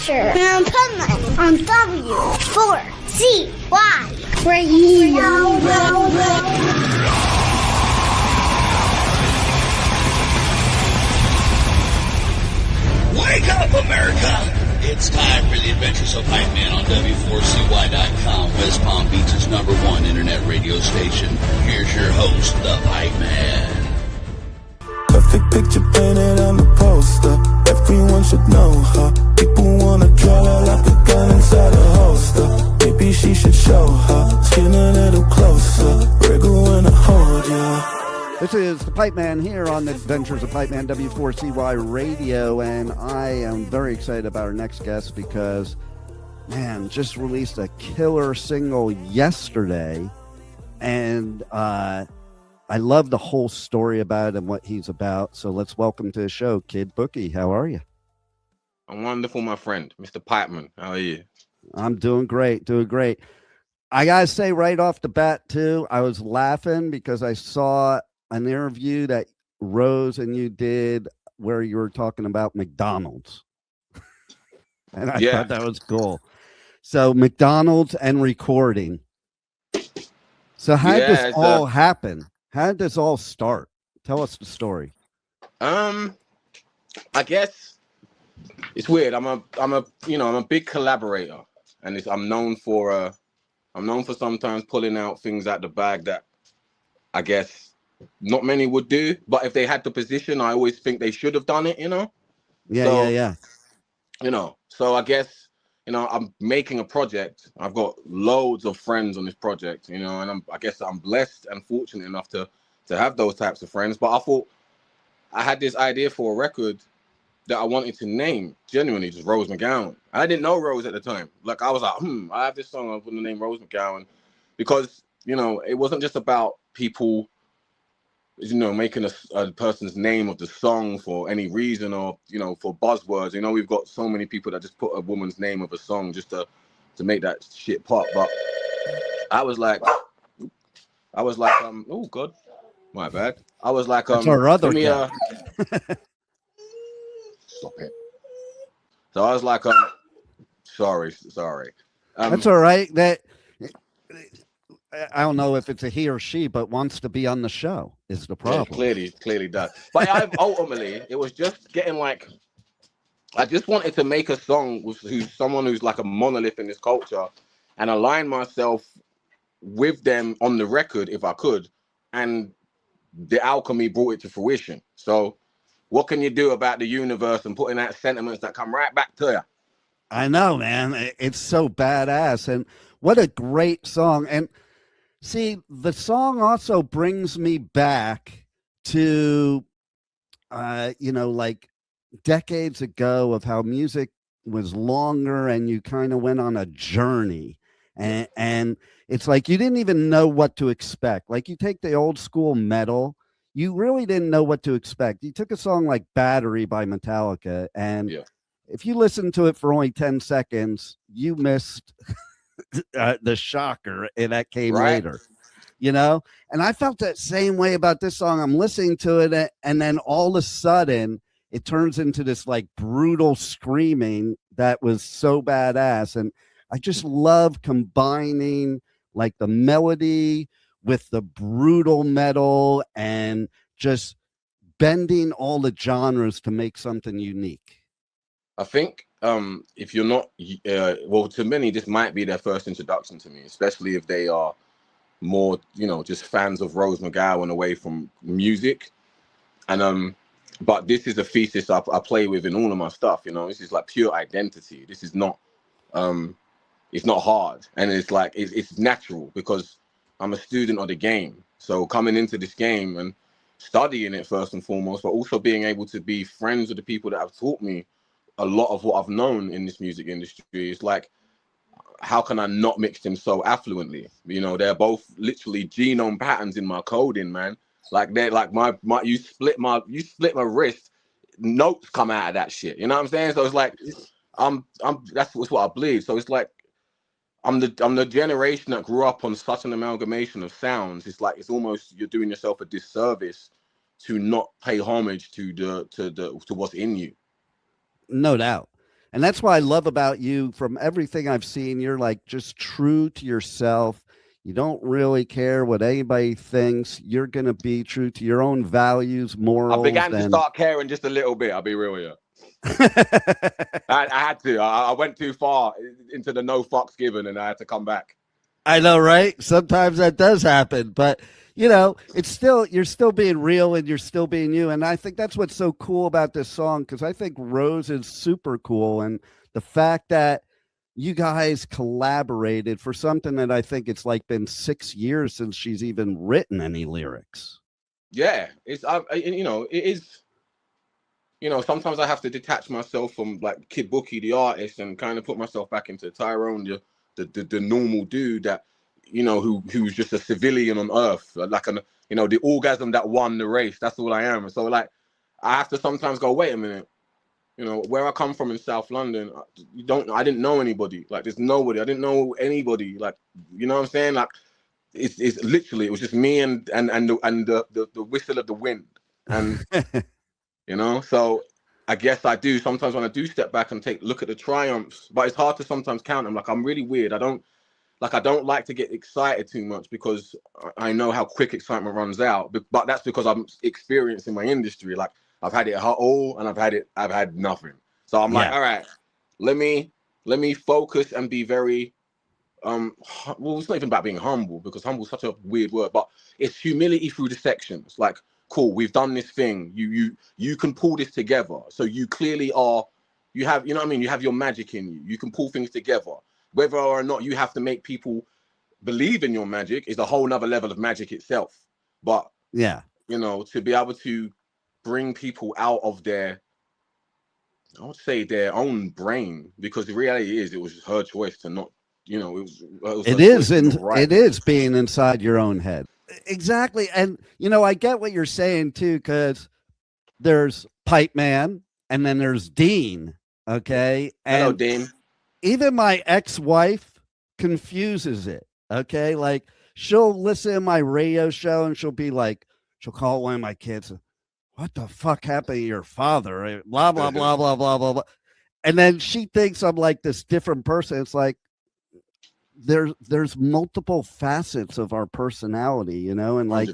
Asher and Pipeman on W4CY Radio. Wake up, America! It's time for the Adventures of Pipeman on W4CY.com, West Palm Beach's #1 internet radio station. Here's your host, the Pipeman. Perfect picture painted on the poster. Everyone should know her. People wanna draw her like a gun inside a holster. Maybe she should show her skin a little closer. Wriggle when I hold ya. This is the Pipeman here on the Adventures of Pipeman W4CY Radio, and I am very excited about our next guest because, man, just released a killer single yesterday, and I love the whole story about it and what he's about. So let's welcome to the show, Kid Bookie. How are you? I'm wonderful, my friend, Mr. Pipeman. How are you? I'm doing great, doing great. I gotta say right off the bat, too, I was laughing because I saw an interview that Rose and you did where you were talking about McDonald's. And I thought that was cool. So McDonald's and recording. So how did this all happen? How did this all start? Tell us the story. I guess it's weird. I'm a big collaborator, and I'm known for sometimes pulling out things out the bag that I guess not many would do, but if they had the position, I always think they should have done it, Yeah. So I guess, I'm making a project. I've got loads of friends on this project, and I guess I'm blessed and fortunate enough to have those types of friends. But I thought I had this idea for a record that I wanted to name genuinely just Rose McGowan. I didn't know Rose at the time. Like I was like, I have this song, I'm putting the name Rose McGowan because, it wasn't just about people making a person's name of the song for any reason or, for buzzwords. We've got so many people that just put a woman's name of a song just to make that shit pop. But I was like, oh God, my bad. I was like, That's our other guy. Stop it. So I was like, sorry. That's all right. That I don't know if it's a he or she, but wants to be on the show is the problem. Yeah, clearly does. But ultimately, it was just getting like, I just wanted to make a song with someone who's like a monolith in this culture and align myself with them on the record if I could. And the alchemy brought it to fruition. So what can you do about the universe and putting out sentiments that come right back to you? I know, man. It's so badass. And what a great song. And see, the song also brings me back to, like decades ago of how music was longer and you kind of went on a journey. And it's like you didn't even know what to expect. Like you take the old school metal, you really didn't know what to expect. You took a song like Battery by Metallica, and if you listen to it for only 10 seconds, you missed the shocker that came later, and I felt that same way about this song. I'm listening to it, and then all of a sudden it turns into this like brutal screaming that was so badass. And I just love combining like the melody with the brutal metal and just bending all the genres to make something unique. I think if you're not, to many, this might be their first introduction to me, especially if they are more, just fans of Rose McGowan away from music. And but this is a thesis I play with in all of my stuff. This is like pure identity. This is not, it's not hard, and it's like it's natural because I'm a student of the game. So coming into this game and studying it first and foremost, but also being able to be friends with the people that have taught me a lot of what I've known in this music industry. It's like, how can I not mix them so affluently? They're both literally genome patterns in my coding, man. Like they're like my you split my wrist, notes come out of that shit. You know what I'm saying? So it's like that's what I believe. So it's like I'm the generation that grew up on such an amalgamation of sounds. It's like it's almost you're doing yourself a disservice to not pay homage to what's in you. No doubt. And that's what I love about you. From everything I've seen, you're like just true to yourself. You don't really care what anybody thinks. You're going to be true to your own values, morals. I began to start caring just a little bit. I'll be real with you. I had to. I went too far into the no fucks given, and I had to come back. I know, right? Sometimes that does happen, but you know, it's still, you're still being real and you're still being you. And I think that's what's so cool about this song, because I think Rose is super cool. And the fact that you guys collaborated for something that I think it's like been 6 years since she's even written any lyrics. Yeah, it's you know, it is. You know, sometimes I have to detach myself from like Kid Bookie, the artist, and kind of put myself back into Tyrone, the normal dude that, you know, who's just a civilian on earth, like you know, the orgasm that won the race. That's all I am. So like, I have to sometimes go, wait a minute, you know, where I come from in South London, I didn't know anybody. Like, there's nobody. I didn't know anybody. Like, you know what I'm saying? Like, it's literally, it was just me and the whistle of the wind, and you know. So I guess I do sometimes when I do step back and look at the triumphs, but it's hard to sometimes count them. Like, I'm really weird. I don't like to get excited too much, because I know how quick excitement runs out. But that's because I'm experienced in my industry. Like, I've had it all, and I've had nothing. So I'm like, all right, let me focus and be very well, it's not even about being humble, because humble is such a weird word, but it's humility through the sections. Like, cool, we've done this thing. You can pull this together. So you clearly you have, you know what I mean? You have your magic in you. You can pull things together. Whether or not you have to make people believe in your magic is a whole nother level of magic itself. But yeah, you know, to be able to bring people out of I would say their own brain, because the reality is, it was her choice to not, you know, it is being inside your own head. Exactly. And you know, I get what you're saying too, because there's Pipeman and then there's Dean. Okay. And hello, Dean. Even my ex-wife confuses it. Okay. Like, she'll listen to my radio show and she'll call one of my kids, what the fuck happened to your father? Blah, blah, blah, blah, blah, blah, blah. And then she thinks I'm like this different person. It's like, there's multiple facets of our personality, you know, and like,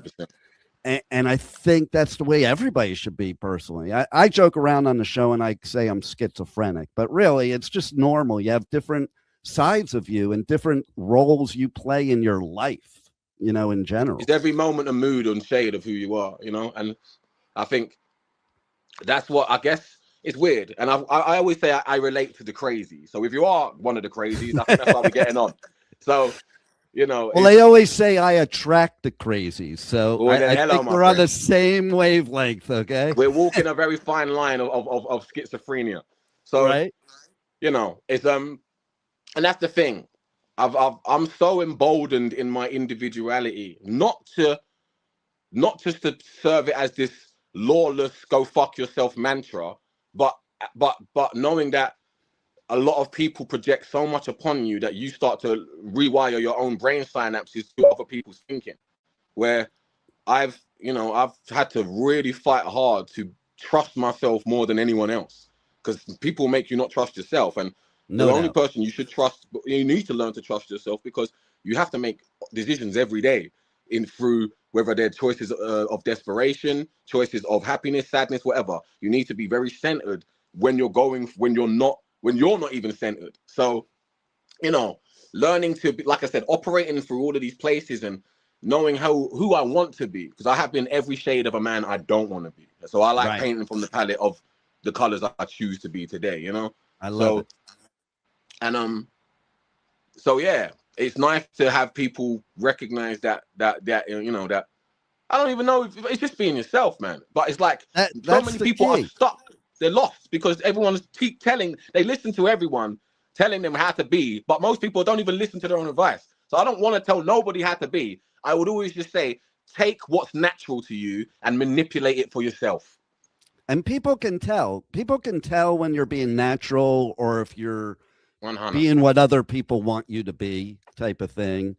and I think that's the way everybody should be personally. I joke around on the show and I say I'm schizophrenic, but really it's just normal. You have different sides of you and different roles you play in your life, you know, in general. It's every moment a mood and shade of who you are, you know, and I think that's what, I guess, it's weird. And I always say I relate to the crazy. So if you are one of the crazies, I think that's why we're getting on. So, you know. Well, they always say I attract the crazies. So well, I think we're on the same wavelength, okay? We're walking a very fine line of schizophrenia. So, right. You know, it's and that's the thing. I'm so emboldened in my individuality, not just to serve it as this lawless go fuck yourself mantra, but knowing that a lot of people project so much upon you that you start to rewire your own brain synapses to other people's thinking, where I've had to really fight hard to trust myself more than anyone else, because people make you not trust yourself. And the only person you should trust, you need to learn to trust yourself, because you have to make decisions every day through whether they're choices of desperation, choices of happiness, sadness, whatever. You need to be very centered when you're not even centered. So, you know, learning to be, like I said, operating through all of these places and knowing who I want to be, because I have been every shade of a man I don't want to be. So I like painting from the palette of the colors I choose to be today, you know? I love it. And so yeah, it's nice to have people recognize that you know, that I don't even know if it's just being yourself, man. But it's like so many people are stuck. They're lost because everyone's they listen to everyone telling them how to be, but most people don't even listen to their own advice. So I don't want to tell nobody how to be. I would always just say, take what's natural to you and manipulate it for yourself. And people can tell when you're being natural or if you're 100. being what other people want you to be, type of thing.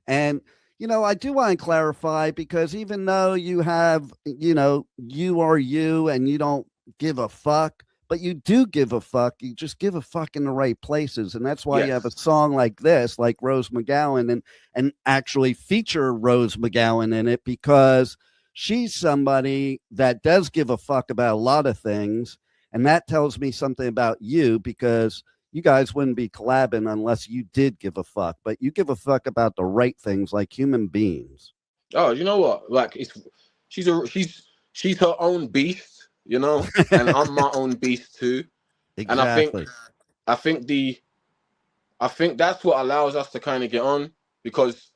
And, you know, I do want to clarify, because even though you have, you know, you are you and you don't give a fuck, but you do give a fuck. You just give a fuck in the right places. And that's why you have a Yes. song like this, like Rose McGowan, and actually feature Rose McGowan in it, because she's somebody that does give a fuck about a lot of things. And that tells me something about you, because you guys wouldn't be collabing unless you did give a fuck, but you give a fuck about the right things, like human beings. Oh, you know what? Like, she's her own beast, you know, and I'm my own beast too. And Exactly. I think the I think that's what allows us to kind of get on, because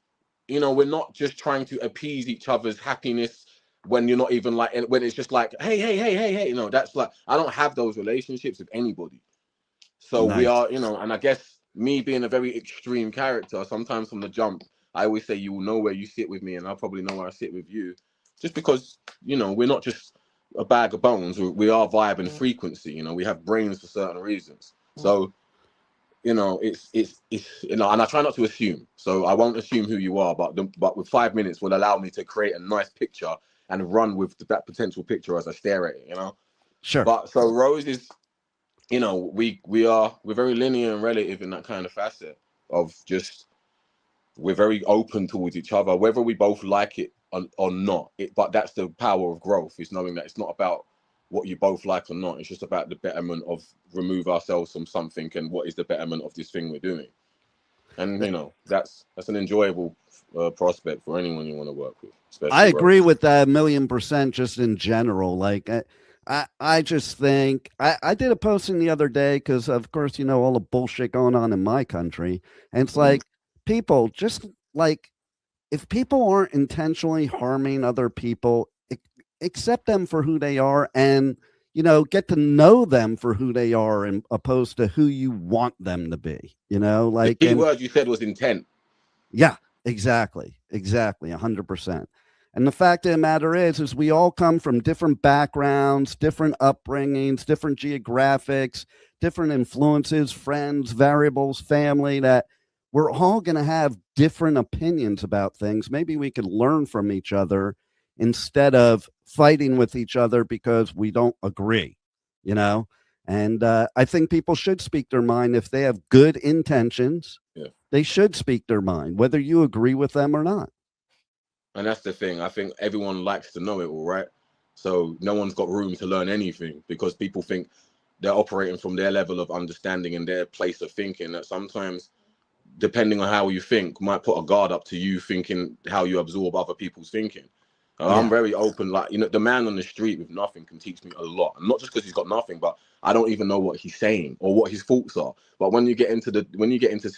we're not just trying to appease each other's happiness when you're not even like, when it's just like, hey, hey, hey, hey, hey, that's like, I don't have those relationships with anybody. So we Nice. are, and I guess me being a very extreme character, sometimes from the jump, I always say you will know where you sit with me, and I'll probably know where I sit with you, just because we're not just a bag of bones. We are vibe and frequency. We have brains for certain reasons. So it's and I try not to assume. So I won't assume who you are, but with 5 minutes will allow me to create a nice picture and run with that potential picture as I stare at it. Sure. But so Rose is, we're very linear and relative in that kind of facet of just, we're very open towards each other, whether we both like it or not. But that's the power of growth, is knowing that it's not about what you both like or not. It's just about the betterment of remove ourselves from something, and what is the betterment of this thing we're doing. And that's an enjoyable prospect for anyone you want to work with, I especially agree Rose. with that 1,000,000%. Just in general, like I just think I did a posting the other day, because of course all the bullshit going on in my country, and it's Mhm. like, people just, like, if people aren't intentionally harming other people, accept them for who they are, and get to know them for who they are, and opposed to who you want them to be. The Like, key and word you said was intent. yeah, exactly. Exactly. 100%. And the fact of the matter is we all come from different backgrounds, different upbringings, different geographics, different influences, friends, variables, family, that we're all going to have different opinions about things. Maybe we could learn from each other instead of fighting with each other because we don't agree, you know? And I think people should speak their mind if they have good intentions. Yeah. They should speak their mind, whether you agree with them or not. And that's the thing. I think everyone likes to know it all, right? So no one's got room to learn anything, because people think they're operating from their level of understanding and their place of thinking, that sometimes, depending on how you think, might put a guard up to you thinking how you absorb other people's thinking. I'm Yeah. very open. Like, the man on the street with nothing can teach me a lot. And not just because he's got nothing, but I don't even know what he's saying or what his thoughts are. But when you get into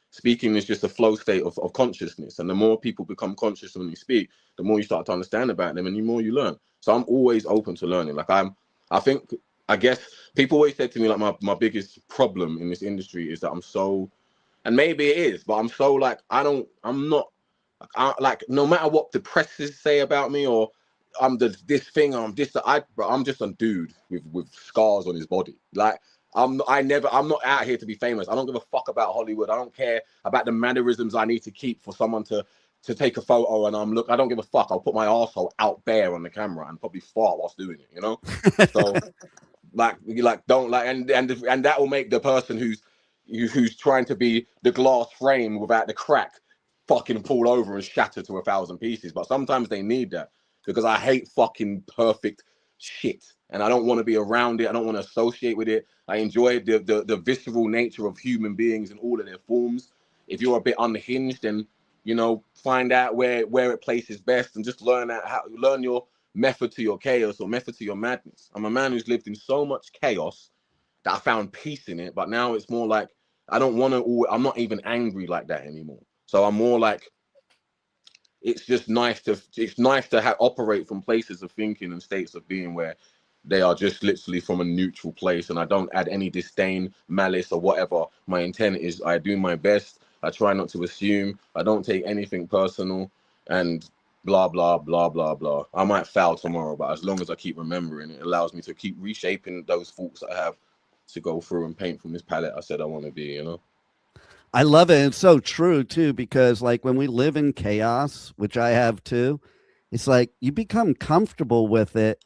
speaking is just a flow state of consciousness. And the more people become conscious when you speak, the more you start to understand about them, and the more you learn. So I'm always open to learning. Like, I think, I guess people always said to me, like, my biggest problem in this industry is that I'm so, and maybe it is, but I'm so, like, I'm not, like, no matter what the presses say about me, or I'm this thing, I'm just a dude with scars on his body. Like, I'm not out here to be famous. I don't give a fuck about Hollywood. I don't care about the mannerisms I need to keep for someone to take a photo, and I don't give a fuck. I'll put my arsehole out bare on the camera and probably fart whilst doing it. So, don't, like, and that will make the person who's trying to be the glass frame without the crack fucking fall over and shatter to 1,000 pieces. But sometimes they need that, because I hate fucking perfect shit, and I don't want to be around it. I don't want to associate with it. I enjoy the visceral nature of human beings in all of their forms. If you're a bit unhinged, then find out where it places best, and just learn your method to your chaos, or method to your madness. I'm a man who's lived in so much chaos that I found peace in it, but now it's more like, I'm not even angry like that anymore. So I'm more like, it's nice to operate from places of thinking and states of being where they are just literally from a neutral place, and I don't add any disdain, malice, or whatever. My intent is, I do my best. I try not to assume. I don't take anything personal, and blah blah blah blah blah. I might foul tomorrow, but as long as I keep remembering, it allows me to keep reshaping those thoughts I have to go through and paint from this palette I said I want to be. I love it. It's so true too, because like when we live in chaos, which I have too, it's like you become comfortable with it,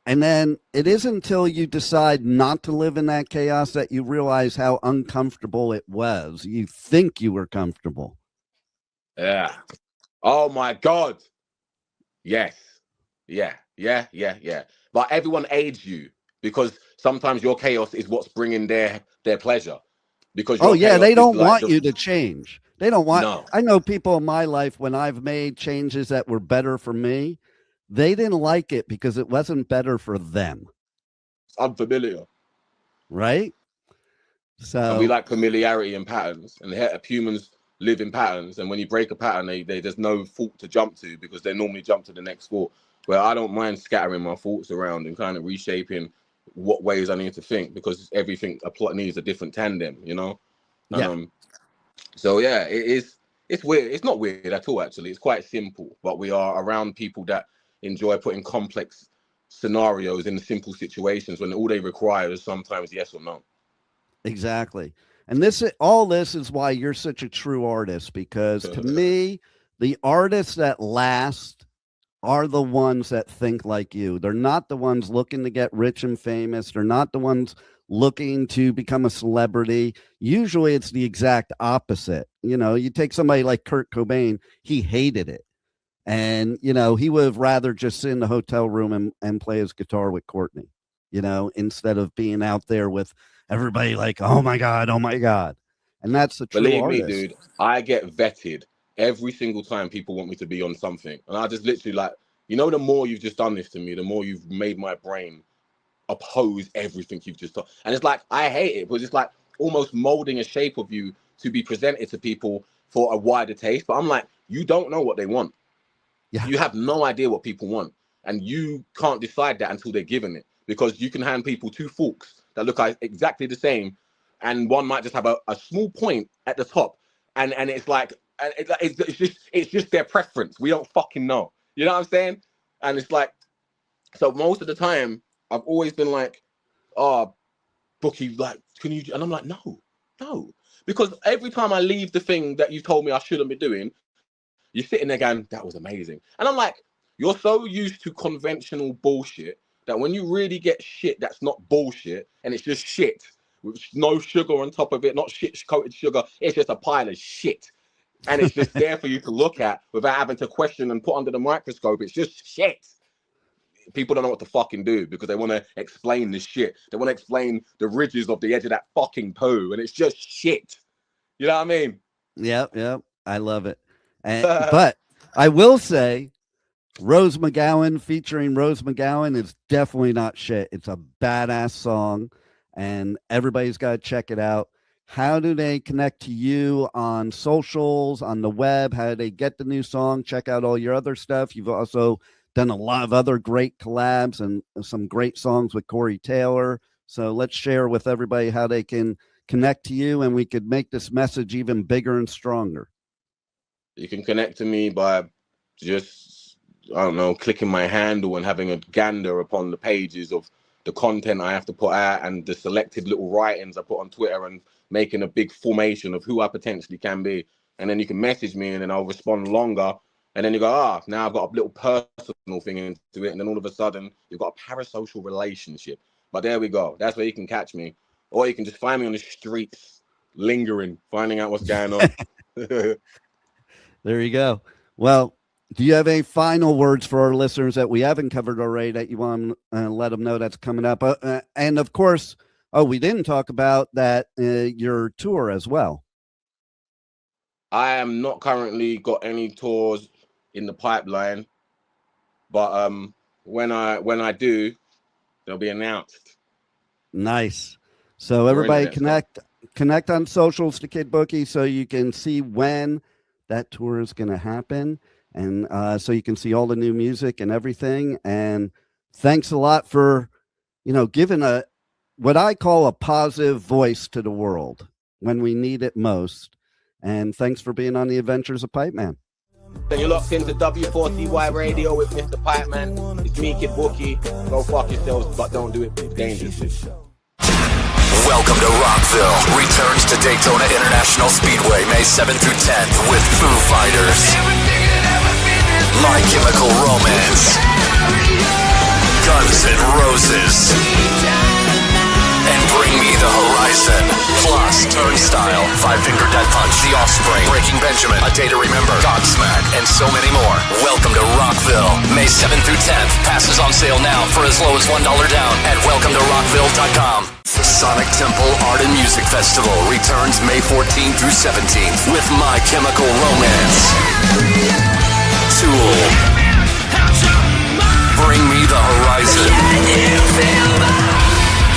And then it isn't until you decide not to live in that chaos that you realize how uncomfortable it was. You think you were comfortable. Yeah. Oh my God. Yes. Yeah. But everyone aids you because sometimes your chaos is what's bringing their pleasure. Because they don't want you to change. They don't want. No. I know people in my life when I've made changes that were better for me, they didn't like it because it wasn't better for them. It's unfamiliar. Right? So and we like familiarity and patterns, and humans live in patterns. And when you break a pattern, there's no fault to jump to because they normally jump to the next thought. Where I don't mind scattering my thoughts around and kind of reshaping what ways I need to think because everything a plot needs a different tandem, you know. Yeah. So yeah, it's weird. It's not weird at all, actually. It's quite simple. But we are around people that enjoy putting complex scenarios in simple situations when all they require is sometimes yes or no. Exactly. And all this is why you're such a true artist, because to me, the artists that last are the ones that think like you. They're not the ones looking to get rich and famous. They're not the ones looking to become a celebrity. Usually it's the exact opposite. You know, you take somebody like Kurt Cobain, he hated it. And, you know, he would have rather just sit in the hotel room and play his guitar with Courtney, you know, instead of being out there with everybody like, oh my God. And that's the true Believe artist. me, dude, I get vetted every single time people want me to be on something. And I just literally like, you know, the more you've just done this to me, the more you've made my brain oppose everything you've just done. And it's like, I hate it, because it's like almost molding a shape of you to be presented to people for a wider taste. But I'm like, you don't know what they want. Yeah. You have no idea what people want. And you can't decide that until they're given it. Because you can hand people two forks that look like exactly the same. And one might just have a small point at the top. And it's like, it's just their preference. We don't fucking know. You know what I'm saying? And it's like, so most of the time, I've always been like, oh, Bookie, like, can you? And I'm like, no. Because every time I leave the thing that you told me I shouldn't be doing, you're sitting there going, that was amazing. And I'm like, you're so used to conventional bullshit that when you really get shit that's not bullshit and it's just shit with no sugar on top of it, not shit-coated sugar, it's just a pile of shit. And it's just there for you to look at without having to question and put under the microscope. It's just shit. People don't know what to fucking do because they want to explain this shit. They want to explain the ridges of the edge of that fucking poo, and it's just shit. You know what I mean? Yep. I love it. But I will say, Rose McGowan featuring Rose McGowan is definitely not shit. It's a badass song, and everybody's got to check it out. How do they connect to you on socials, on the web? How do they get the new song? Check out all your other stuff. You've also done a lot of other great collabs and some great songs with Corey Taylor. So let's share with everybody how they can connect to you, and we could make this message even bigger and stronger. You can connect to me by just, I don't know, clicking my handle and having a gander upon the pages of the content I have to put out and the selected little writings I put on Twitter, and making a big formation of who I potentially can be. And then you can message me and then I'll respond longer. And then you go, now I've got a little personal thing into it. And then all of a sudden you've got a parasocial relationship. But there we go. That's where you can catch me. Or you can just find me on the streets, lingering, finding out what's going on. There you go. Well, do you have any final words for our listeners that we haven't covered already that you want to let them know that's coming up? And of course, we didn't talk about that, your tour as well. I am not currently got any tours in the pipeline, but when I do, they'll be announced. Nice. So everybody connect on socials to Kid Bookie so you can see when that tour is going to happen, and so you can see all the new music and everything. And thanks a lot for, giving what I call a positive voice to the world when we need it most. And thanks for being on the Adventures of Pipeman. Then you're locked into W4CY Radio with Mr. Pipeman. It's me, Kid Bookie. Go fuck yourselves, but don't do it dangerously. Welcome to Rockville. Returns to Daytona International Speedway May 7th through 10th with Foo Fighters, My Chemical Romance, Guns N' Turnstile, Five Finger Death Punch, The Offspring, Breaking Benjamin, A Day to Remember, Godsmack, and so many more. Welcome to Rockville, May 7th through 10th. Passes on sale now for as low as $1 down at welcometorockville.com. The Sonic Temple Art and Music Festival returns May 14th through 17th with My Chemical Romance, Tool, Bring Me the Horizon,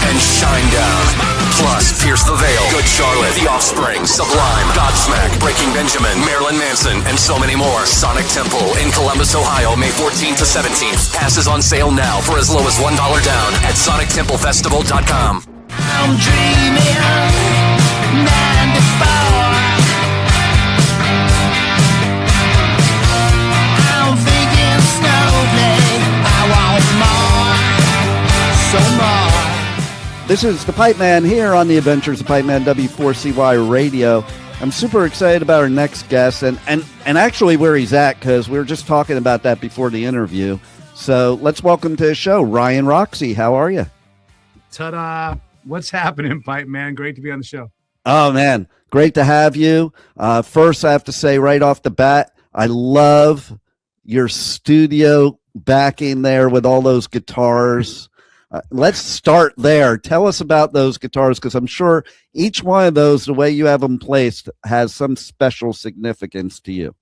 and Shinedown. Plus, Pierce the Veil, Good Charlotte, The Offspring, Sublime, Godsmack, Breaking Benjamin, Marilyn Manson, and so many more. Sonic Temple in Columbus, Ohio, May 14th to 17th. Passes on sale now for as low as $1 down at sonictemplefestival.com. I'm dreaming 94. I'm thinking snowflake. I want more, so more. This is the Pipeman here on the Adventures of Pipeman W4CY Radio. I'm super excited about our next guest and actually where he's at, because we were just talking about that before the interview. So let's welcome to the show, Ryan Roxie. How are you? Ta-da. What's happening, Pipeman? Great to be on the show. Oh, man. Great to have you. First, I have to say right off the bat, I love your studio backing there with all those guitars. Let's start there. Tell us about those guitars, because I'm sure each one of those, the way you have them placed, has some special significance to you.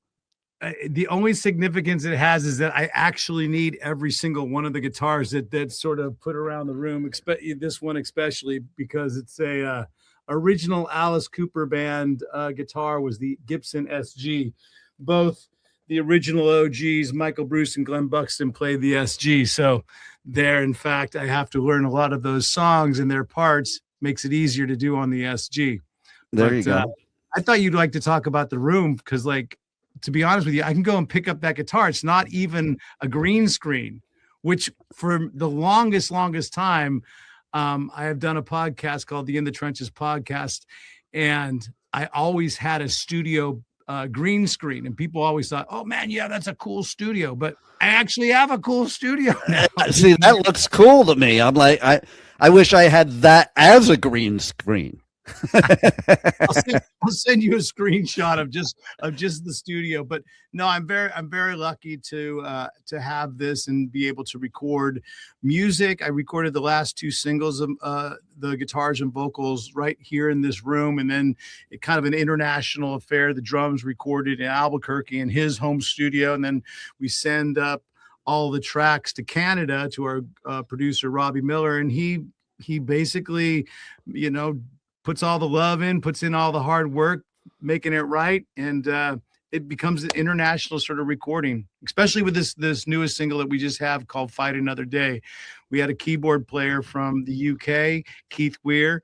The only significance it has is that I actually need every single one of the guitars that sort of put around the room, this one especially, because it's a original Alice Cooper band guitar was the Gibson SG. Both the original OGs, Michael Bruce and Glenn Buxton, played the SG. So there, in fact, I have to learn a lot of those songs and their parts. Makes it easier to do on the SG. You go. I thought you'd like to talk about the room because, like, to be honest with you, I can go and pick up that guitar. It's not even a green screen, which for the longest time, I have done a podcast called the In the Trenches podcast, and I always had a studio green screen, and people always thought, oh man, yeah, that's a cool studio, but I actually have a cool studio now. See, that looks cool to me. I'm like, I wish I had that as a green screen. I'll send you a screenshot of just the studio. But no, I'm very lucky to have this and be able to record music. I recorded the last two singles of the guitars and vocals right here in this room, and then it kind of an international affair. The drums recorded in Albuquerque in his home studio, and then we send up all the tracks to Canada to our producer Robbie Miller, and he basically, puts all the love in, puts in all the hard work, making it right. And it becomes an international sort of recording, especially with this newest single that we just have called Fight Another Day. We had a keyboard player from the UK, Keith Weir.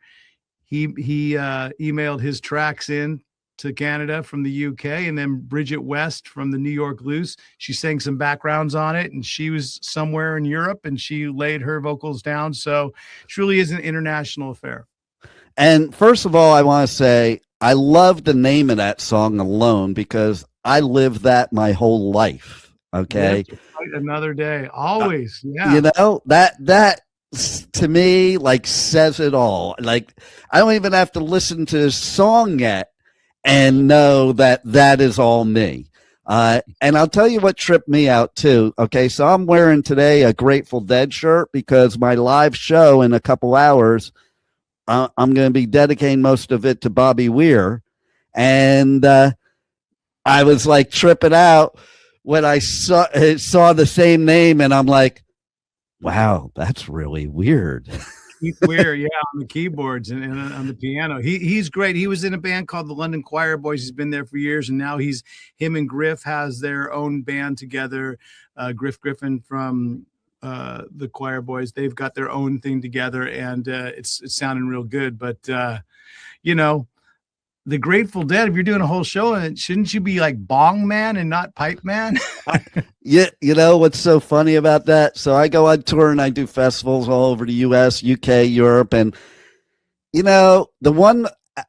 He emailed his tracks in to Canada from the UK, and then Bridget West from the New York Loose. She sang some backgrounds on it, and she was somewhere in Europe, and she laid her vocals down. So it truly is an international affair. And first of all, I want to say I love the name of that song alone, because I lived that my whole life. Okay. Another day. Always. Yeah. That to me, like, says it all. Like, I don't even have to listen to the song yet and know that is all me. And I'll tell you what tripped me out too. Okay. So I'm wearing today a Grateful Dead shirt because my live show in a couple hours, I'm going to be dedicating most of it to Bobby Weir. And I was like tripping out when I saw the same name, and I'm like, wow, that's really weird. Keith Weir, yeah, on the keyboards and on the piano. He's great. He was in a band called the London Choir Boys. He's been there for years, and now him and Griff has their own band together. Griff Griffin from the Choir Boys, they've got their own thing together, and it's sounding real good. But the Grateful Dead, if you're doing a whole show, and shouldn't you be like Bong Man and not Pipe Man? Yeah, what's so funny about that? So I go on tour and I do festivals all over the US, UK, Europe, and the one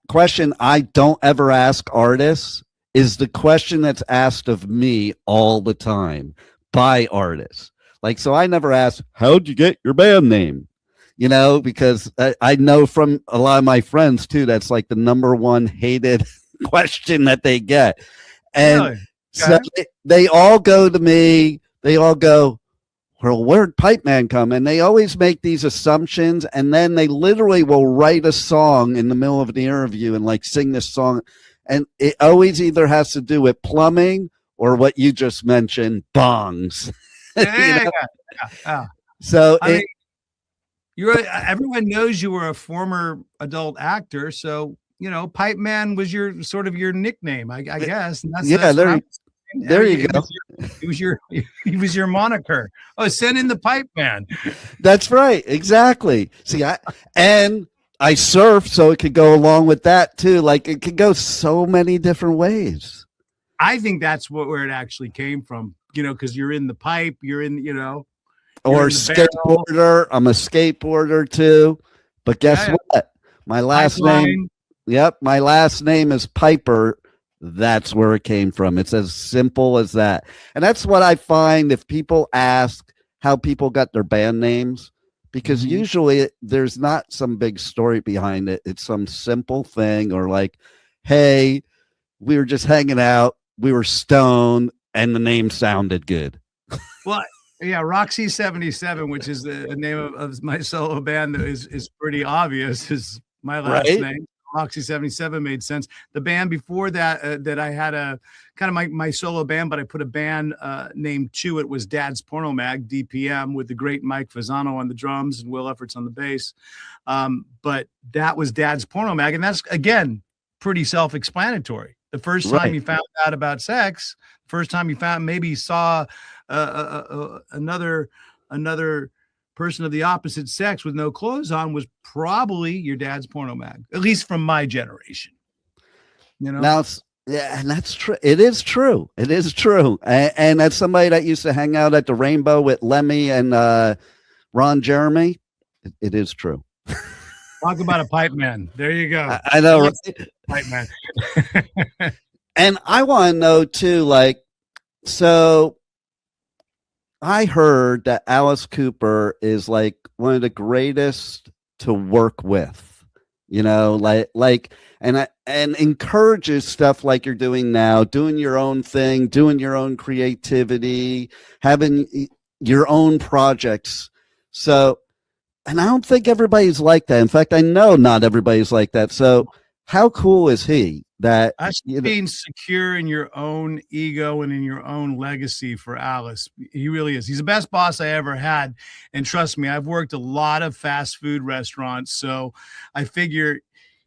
question I don't ever ask artists is the question that's asked of me all the time by artists. Like, so I never ask, how'd you get your band name? you know, because I know from a lot of my friends too, that's like the number one hated question that they get. And Really? so Okay. they all go to me, they all go, well, where'd Pipeman come? And they always make these assumptions, and then they literally will write a song in the middle of an interview and like sing this song. And it always either has to do with plumbing or what you just mentioned, bongs. Yeah. So I mean, everyone knows you were a former adult actor, so you know, Pipeman was your sort of your nickname, I guess. And that's there you go. It was your moniker. Oh, send in the Pipeman. That's right. Exactly. See, I surf, so it could go along with that too. Like it could go so many different ways. I think that's where it actually came from, you know, because you're in the pipe, you're in, you know, or skateboarder. I'm a skateboarder too. But guess what? My last name. Yep. My last name is Piper. That's where it came from. It's as simple as that. And that's what I find if people ask how people got their band names, because usually there's not some big story behind it. It's some simple thing, or like, hey, we were just hanging out, we were stoned, and the name sounded good. Well, yeah, Roxie 77, which is the name of my solo band, that is pretty obvious, is my last name. Roxie 77 made sense. The band before that, that I had a kind of my solo band, but I put a band name to it, was Dad's Porno Mag, DPM, with the great Mike Fasano on the drums and Will Efforts on the bass. But that was Dad's Porno Mag, and that's, again, pretty self-explanatory. The first time you found out about sex, first time you maybe saw another person of the opposite sex with no clothes on, was probably your dad's porno mag, at least from my generation. You know, now and that's true. It is true. It is true. And as somebody that used to hang out at the Rainbow with Lemmy and Ron Jeremy, it is true. Talk about a pipe man. There you go. I know, right? Pipe man. And I want to know too, like, so I heard that Alice Cooper is like one of the greatest to work with, you know, and encourages stuff like you're doing now, doing your own thing, doing your own creativity, having your own projects. So, and I don't think everybody's like that. In fact, I know not everybody's like that. So how cool is he? That being secure in your own ego and in your own legacy for Alice. He really is. He's the best boss I ever had. And trust me, I've worked a lot of fast food restaurants. So I figure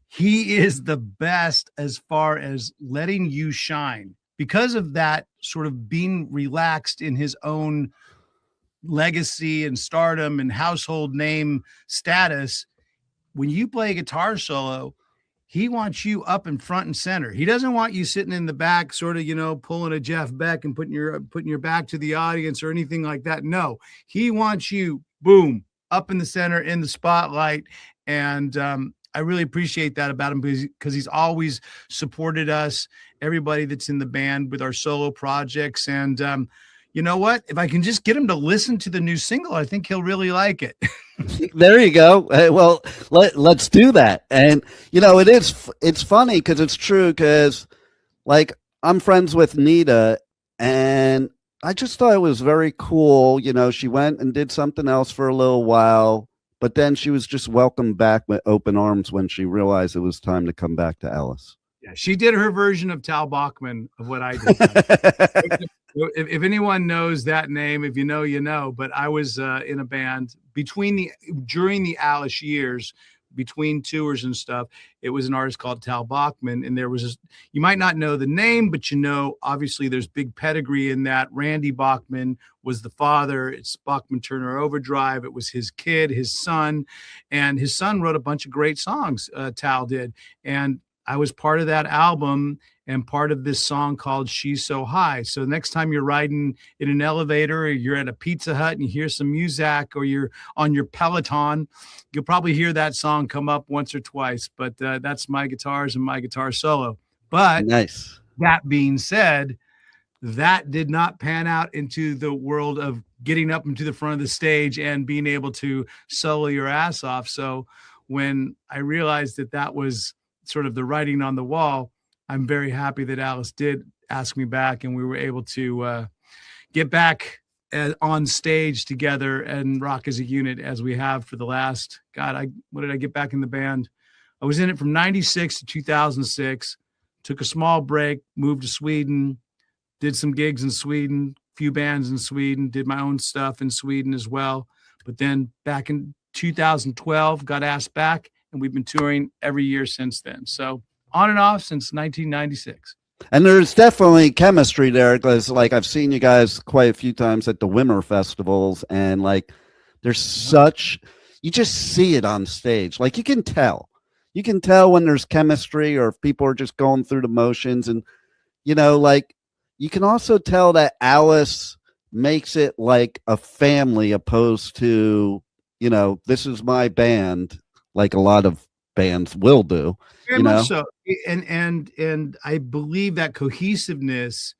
he is the best as far as letting you shine, because of that sort of being relaxed in his own legacy and stardom and household name status. When you play a guitar solo, he wants you up in front and center. He doesn't want you sitting in the back, sort of, you know, pulling a Jeff Beck and putting your back to the audience or anything like that. No, he wants you, boom, up in the center, in the spotlight. And I really appreciate that about him, because he's always supported us, everybody that's in the band, with our solo projects. And you know what? If I can just get him to listen to the new single, I think he'll really like it. There you go. Well, let's do that. And, you know, it's funny because it's true, because like I'm friends with Nita, and I just thought it was very cool. You know, she went and did something else for a little while, but then she was just welcomed back with open arms when she realized it was time to come back to Alice. Yeah, she did her version of Tal Bachman of what I did. If anyone knows that name, if you know, you know. But I was in a band during the Alice years, between tours and stuff. It was an artist called Tal Bachman, and there was you might not know the name, but you know, obviously there's big pedigree in that. Randy Bachman was the father. It's Bachman Turner Overdrive. It was his kid, his son, and his son wrote a bunch of great songs. Tal did, and I was part of that album and part of this song called She's So High. So next time you're riding in an elevator, or you're at a Pizza Hut and you hear some music, or you're on your Peloton, you'll probably hear that song come up once or twice. But that's my guitars and my guitar solo. But nice. That being said, that did not pan out into the world of getting up into the front of the stage and being able to solo your ass off. So when I realized that that was sort of the writing on the wall, I'm very happy that Alice did ask me back, and we were able to get back on stage together and rock as a unit as we have for the last, when did I get back in the band? I was in it from 96 to 2006, took a small break, moved to Sweden, did some gigs in Sweden, few bands in Sweden, did my own stuff in Sweden as well. But then back in 2012, got asked back, and we've been touring every year since then. So on and off since 1996. And there's definitely chemistry there, because like I've seen you guys quite a few times at the Wimmer festivals, and like there's such, you just see it on stage. Like you can tell when there's chemistry or if people are just going through the motions. And you know, like you can also tell that Alice makes it like a family opposed to, you know, this is my band, like a lot of bands will do. Very you know? much so. And I believe that cohesiveness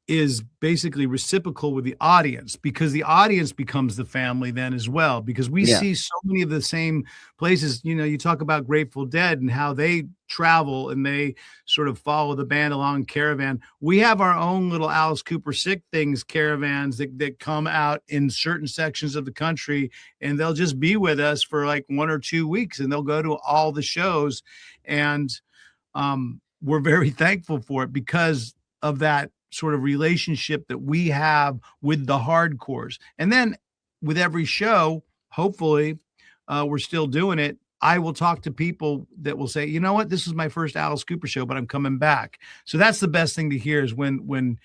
is basically reciprocal with the audience, because the audience becomes the family then as well, because we see so many of the same places. You know, you talk about Grateful Dead and how they travel and they sort of follow the band along caravan. We have our own little Alice Cooper Sick Things caravans that come out in certain sections of the country, and they'll just be with us for like 1 or 2 weeks, and they'll go to all the shows. And we're very thankful for it because of that sort of relationship that we have with the hardcores. And then with every show, hopefully we're still doing it, I will talk to people that will say, you know what, this is my first Alice Cooper show, but I'm coming back. So that's the best thing to hear, is when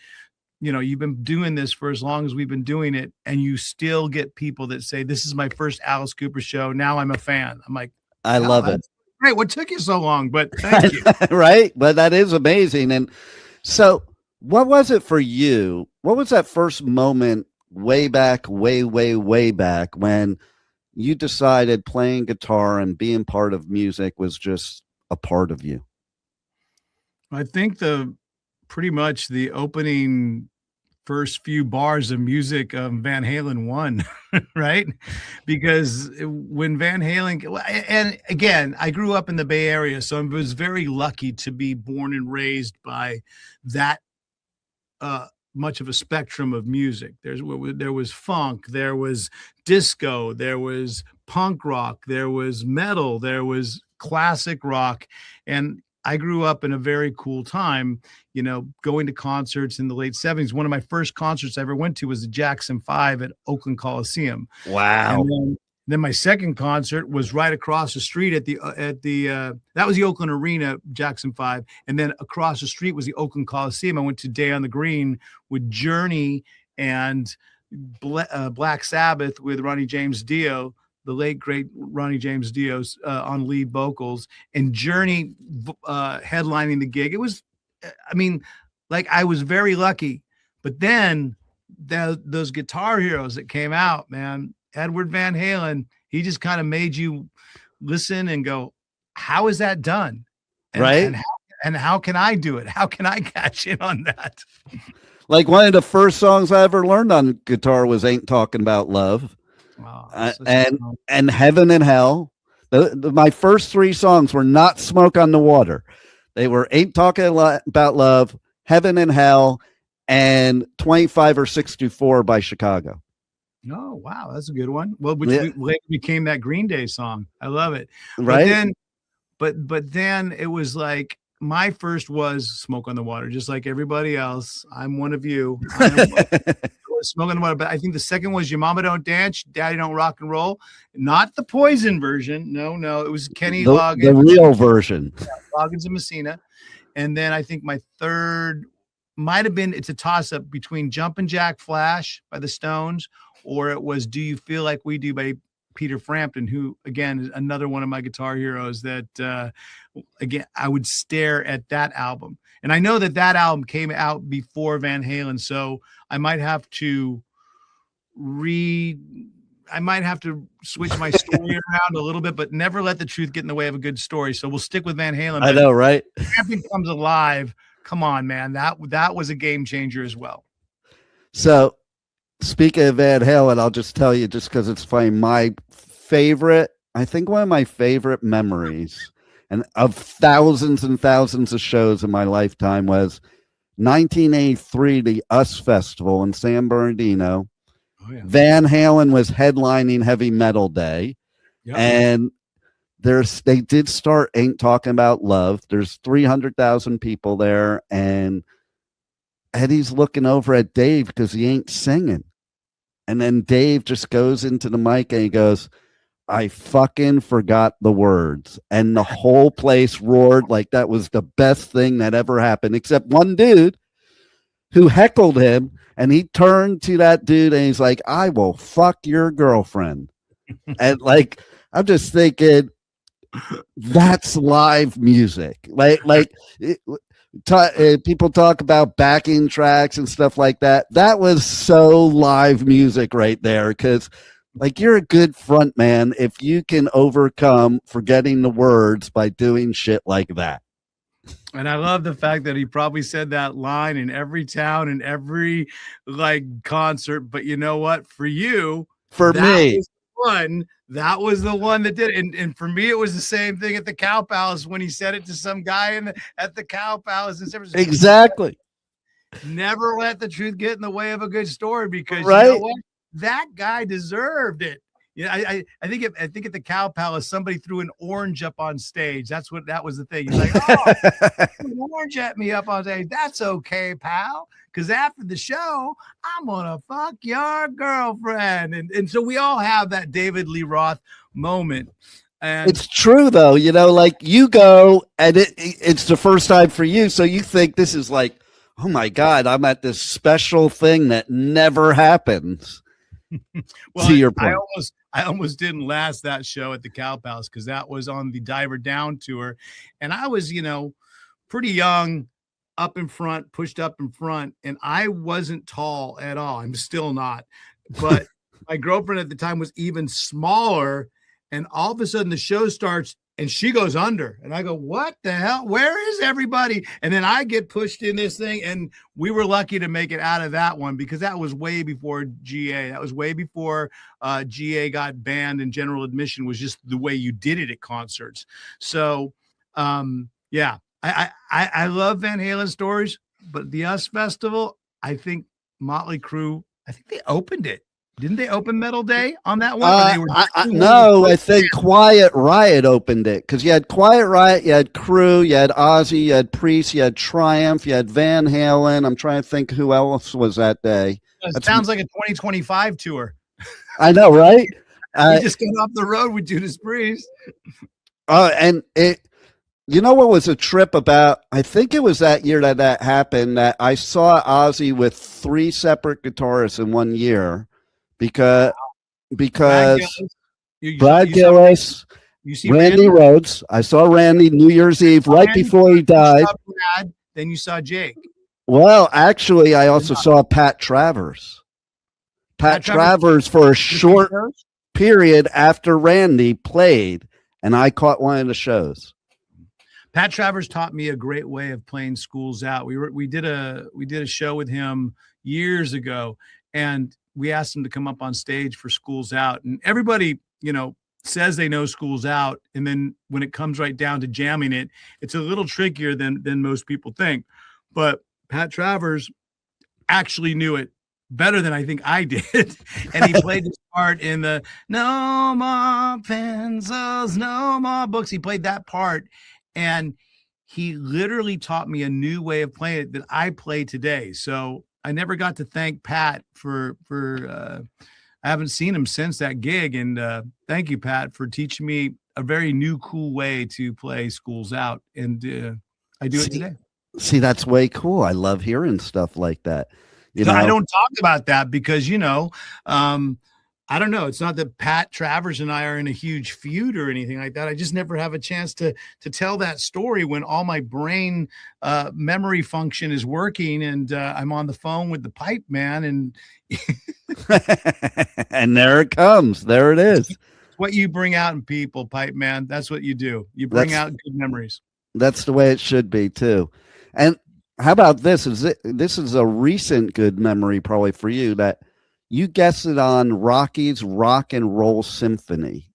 you know, you've been doing this for as long as we've been doing it, and you still get people that say, this is my first Alice Cooper show, now I'm a fan. I'm like, I love it. Great. What took you so long? But thank you. Right. But that is amazing. And so what was it for you? What was that first moment way back, way back, when you decided playing guitar and being part of music was just a part of you? I think pretty much the opening first few bars of music Van Halen 1, right? Because when Van Halen, and again, I grew up in the Bay Area, so I was very lucky to be born and raised by that much of a spectrum of music. There was funk, there was disco, there was punk rock, there was metal, there was classic rock. And I grew up in a very cool time, you know, going to concerts in the late 70s. One of my first concerts I ever went to was the Jackson 5 at Oakland Coliseum. Wow. And then my second concert was right across the street at the that was the Oakland Arena, Jackson 5. And then across the street was the Oakland Coliseum. I went to Day on the Green with Journey and Black Sabbath with Ronnie James Dio, the late great Ronnie James Dio, on lead vocals, and Journey headlining the gig. It was, I mean, like, I was very lucky. But then those guitar heroes that came out, man, Edward Van Halen, he just kind of made you listen and go, how is that done? Right. And how can I do it? How can I catch in on that? Like, one of the first songs I ever learned on guitar was Ain't Talking About Love. Wow, and Heaven and Hell. My first 3 songs were not Smoke on the Water. They were Ain't Talking About Love, Heaven and Hell, and 25 or 64 by Chicago. Oh, wow. That's a good one. Well, which later became that Green Day song. I love it. Right. But then it was like, my first was Smoke on the Water, just like everybody else. I'm one of you. Smoke on the Water. But I think the second was Your Mama Don't Dance, Daddy Don't Rock and Roll. Not the Poison version. No. It was Kenny Loggins. The real version. Yeah, Loggins and Messina. And then I think my third might have been, it's a toss-up between Jumpin' Jack Flash by the Stones, or it was Do You Feel Like We Do by Peter Frampton, who, again, is another one of my guitar heroes that, again, I would stare at that album. And I know that album came out before Van Halen, so I might have to switch my story around a little bit, but never let the truth get in the way of a good story. So we'll stick with Van Halen. I know, right? Frampton Comes Alive. Come on, man. That was a game changer as well. So speaking of Van Halen, I'll just tell you, just because it's funny, my favorite, I think one of my favorite memories, and of thousands and thousands of shows in my lifetime, was 1983, the US Festival in San Bernardino. Oh, yeah. Van Halen was headlining Heavy Metal Day, Yep. and they did start Ain't Talking About Love. There's 300,000 people there, and Eddie's looking over at Dave because he ain't singing. And then Dave just goes into the mic and he goes, I fucking forgot the words. And the whole place roared like that was the best thing that ever happened, except one dude who heckled him. And he turned to that dude and he's like, I will fuck your girlfriend. And like, I'm just thinking, that's live music. People talk about backing tracks and stuff like that. That was so live music right there, because like, you're a good front man if you can overcome forgetting the words by doing shit like that. And I love the fact that he probably said that line in every town and every like concert. But you know what? For you, that was the one that did it. And for me, it was the same thing at the Cow Palace when he said it to some guy at the Cow Palace in San Francisco. Exactly. Never let the truth get in the way of a good story, because right? You know what? That guy deserved it. Yeah, I think at the Cow Palace, somebody threw an orange up on stage. That was the thing. He's like, oh, an orange at me up on stage. That's okay, pal. Because after the show, I'm gonna fuck your girlfriend. And so we all have that David Lee Roth moment. And it's true though, like you go and it's the first time for you. So you think this is like, oh my God, I'm at this special thing that never happens. Well, to your point. I almost didn't last that show at the Cow Palace because that was on the Diver Down tour. And I was, pretty young, pushed up in front, and I wasn't tall at all. I'm still not. But my girlfriend at the time was even smaller. And all of a sudden the show starts and she goes under. And I go, what the hell? Where is everybody? And then I get pushed in this thing. And we were lucky to make it out of that one because that was way before GA. That was way before GA got banned and general admission was just the way you did it at concerts. So, yeah, I love Van Halen stories, but the US Festival, I think Motley Crue, I think they opened it. Didn't they open Metal Day on that one? No, I think Quiet Riot opened it because you had Quiet Riot, you had Crue, you had Ozzy, you had Priest, you had Triumph, you had Van Halen. I'm trying to think who else was that day. It sounds like a 2025 tour. I know, right? We just got off the road with Judas Priest. And what was a trip about? I think it was that year that happened that I saw Ozzy with 3 separate guitarists in one year. Because Brad Gillis, Randy Rhodes. I saw Randy New Year's Eve right before he died. Brad, then you saw Jake. Well, actually, I also saw Pat Travers. Pat Travers for a short period after Randy played, and I caught one of the shows. Pat Travers taught me a great way of playing Schools Out. We did a show with him years ago, and we asked him to come up on stage for Schools Out, and everybody, says they know Schools Out. And then when it comes right down to jamming it, it's a little trickier than most people think. But Pat Travers actually knew it better than I think I did. And he played his part in the no more pencils, no more books. He played that part. And he literally taught me a new way of playing it that I play today. So I never got to thank Pat for I haven't seen him since that gig. And thank you, Pat, for teaching me a very new, cool way to play Schools Out. And I do it today. See, that's way cool. I love hearing stuff like that. I don't talk about that because, I don't know. It's not that Pat Travers and I are in a huge feud or anything like that. I just never have a chance to tell that story when all my brain memory function is working and I'm on the phone with the Pipeman and and there it comes. There it is. What you bring out in people, Pipeman. That's what you do. You bring out good memories. That's the way it should be too. And how about this? This is a recent good memory probably for you that you guessed it on Rocky's Rock and Roll Symphony.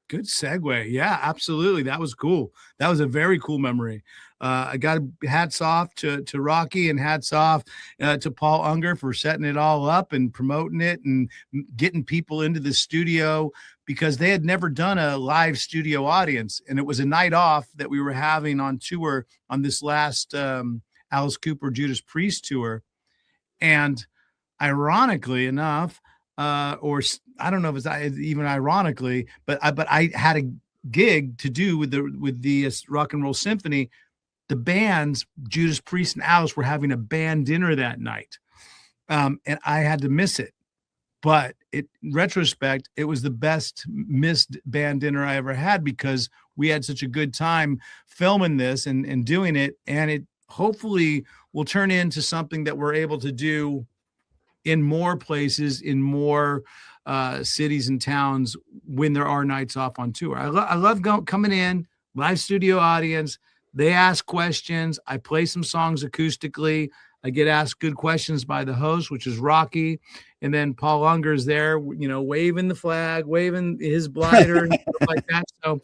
Good segue. Yeah, absolutely. That was cool. That was a very cool memory. I got hats off to Rocky, and hats off to Paul Unger for setting it all up and promoting it and getting people into the studio, because they had never done a live studio audience. And it was a night off that we were having on tour on this last Alice Cooper Judas Priest tour. And ironically enough, or I don't know if it's even ironically, but I had a gig to do with the Rock and Roll Symphony. The bands, Judas Priest and Alice, were having a band dinner that night, and I had to miss it. But in retrospect, it was the best missed band dinner I ever had, because we had such a good time filming this and doing it, and it hopefully will turn into something that we're able to do in more places, in more cities and towns when there are nights off on tour. I love coming in, live studio audience. They ask questions. I play some songs acoustically. I get asked good questions by the host, which is Rocky. And then Paul Unger is there, waving the flag, waving his blighter and stuff like that. So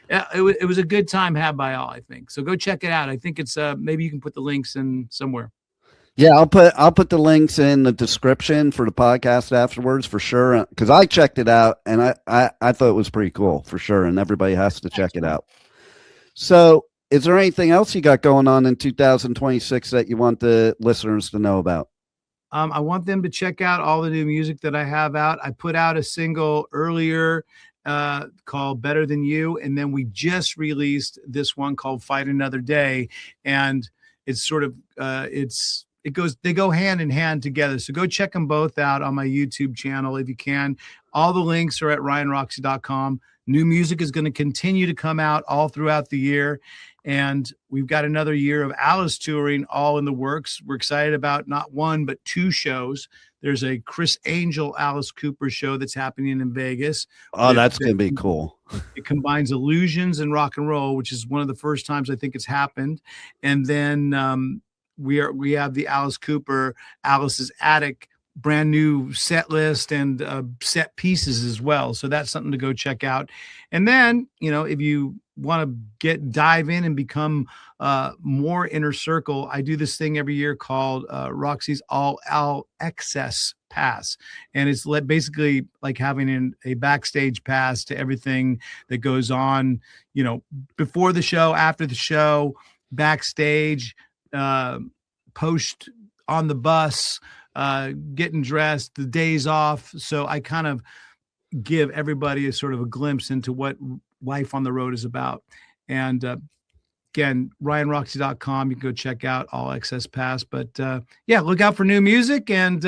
yeah, it was a good time had by all, I think. So go check it out. I think it's maybe you can put the links in somewhere. Yeah, I'll put the links in the description for the podcast afterwards for sure, because I checked it out and I thought it was pretty cool for sure, and everybody has to check it out. So is there anything else you got going on in 2026 that you want the listeners to know about? I want them to check out all the new music that I have out. I put out a single earlier called Better Than You, and then we just released this one called Fight Another Day, and it's sort of they go hand in hand together. So go check them both out on my YouTube channel if you can. All the links are at ryanroxie.com. New music is going to continue to come out all throughout the year. And we've got another year of Alice touring all in the works. We're excited about not one, but two shows. There's a Chris Angel Alice Cooper show that's happening in Vegas. Oh, that's going to be cool. It combines illusions and rock and roll, which is one of the first times I think it's happened. And then we have the Alice Cooper, Alice's Attic, brand new set list and set pieces as well. So that's something to go check out. And then, if you want to dive in and become more inner circle, I do this thing every year called Roxie's All Access Pass. And it's basically like having a backstage pass to everything that goes on, before the show, after the show, backstage, post on the bus, getting dressed, the days off. So I kind of give everybody a sort of a glimpse into what life on the road is about. And again, ryanroxie.com, you can go check out All Access Pass. But yeah, look out for new music, and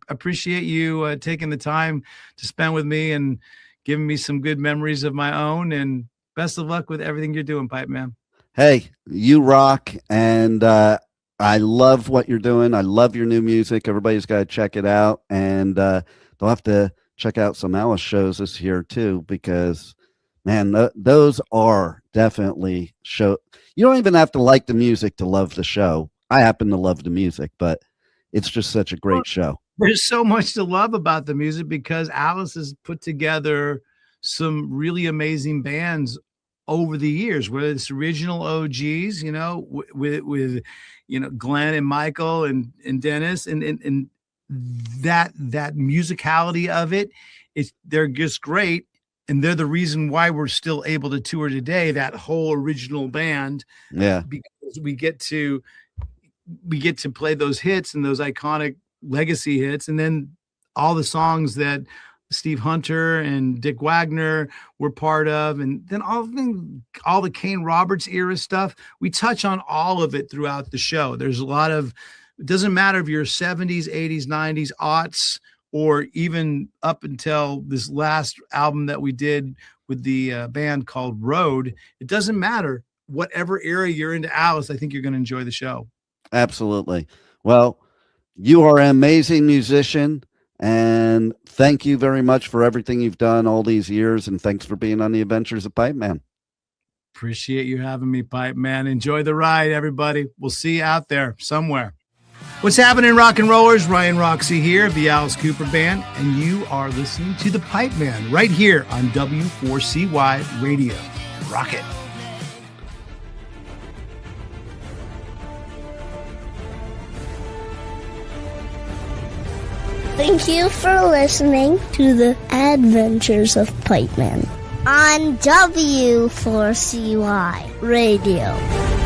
appreciate you taking the time to spend with me and giving me some good memories of my own. And best of luck with everything you're doing, Pipeman. Hey, you rock. And I love what you're doing. I love your new music. Everybody's got to check it out. And they'll have to check out some Alice shows this year too, because man, those are definitely show. You don't even have to like the music to love the show. I happen to love the music, but it's just such a great show. There's so much to love about the music, because Alice has put together some really amazing bands over the years, whether it's original OGs, with Glenn and Michael and Dennis, and that musicality of it, they're just great. And they're the reason why we're still able to tour today, that whole original band. Yeah. Because we get to play those hits and those iconic legacy hits. And then all the songs that Steve Hunter and Dick Wagner were part of, and then all the Kane Roberts era stuff. We touch on all of it throughout the show. There's a lot of, it doesn't matter if you're 70s, 80s, 90s, aughts, or even up until this last album that we did with the band called Road. It doesn't matter. Whatever era you're into Alice, I think you're going to enjoy the show. Absolutely. Well, you are an amazing musician, and thank you very much for everything you've done all these years, and thanks for being on the Adventures of Pipeman. Appreciate you having me, Pipeman. Enjoy the ride, everybody. We'll see you out there somewhere. What's happening, rock and rollers? Ryan Roxie here of the Alice Cooper Band, and you are listening to the Pipeman right here on W4CY Radio. Rock it. Thank you for listening to the Adventures of Pipeman on W4CY Radio.